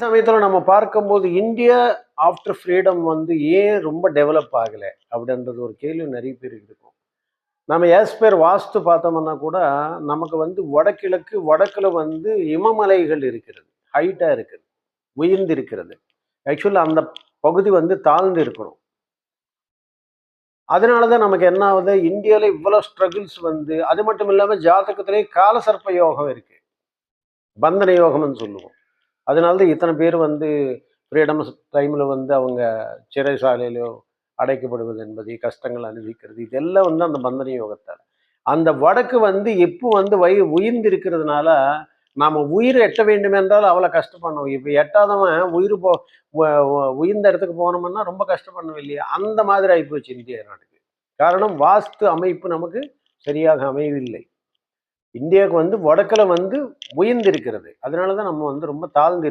சமயத்தில் நம்ம பார்க்கும்போது இந்தியா ஆஃப்டர் ஃப்ரீடம் வந்து ஏன் ரொம்ப டெவலப் ஆகலை அப்படின்றது ஒரு கேள்வி நிறைய பேருக்கு இருக்கும். நம்ம ஏஸ் பேர் வாஸ்து பார்த்தோம்னா கூட நமக்கு வந்து வடக்கில் வந்து இமமலைகள் இருக்கிறது, ஹைட்டாக இருக்குது, உயர்ந்து இருக்கிறது. ஆக்சுவலாக அந்த பகுதி வந்து தாழ்ந்து இருக்கணும். அதனால தான் நமக்கு என்ன ஆகுது, இந்தியாவில் இவ்வளோ ஸ்ட்ரகிள்ஸ் வந்து அது மட்டும் இல்லாமல் ஜாதகத்திலே காலசர்ப்ப யோகம் இருக்கு, பந்தன யோகம்னு சொல்லுவோம். அதனால தான் இத்தனை பேர் வந்து ஃப்ரீடம் டைமில் வந்து அவங்க சிறைசாலையிலோ அடைக்கப்படுவது என்பது, கஷ்டங்கள் அனுபவிக்கிறது, இதெல்லாம் வந்து அந்த பந்தன யோகத்தால். அந்த வடக்கு வந்து எப்போ வந்து உயிர்ந்து இருக்கிறதுனால நாம உயிர் எட்ட வேண்டும் என்றால் அவ்வளோ கஷ்டப்படணும். இப்போ எட்டாதவன் உயிர் உயிர்ந்த இடத்துக்கு போனோம்னா ரொம்ப கஷ்டப்படணும் இல்லையா? அந்த மாதிரி ஆகிப்போச்சு இந்திய நாட்டுக்கு. காரணம் வாஸ்து அமைப்பு நமக்கு சரியாக அமையவில்லை. இந்தியாவுக்கு வந்து வடக்கில் வந்து உயர்ந்து இருக்கிறது, அதனால தான் நம்ம வந்து ரொம்ப தாழ்ந்து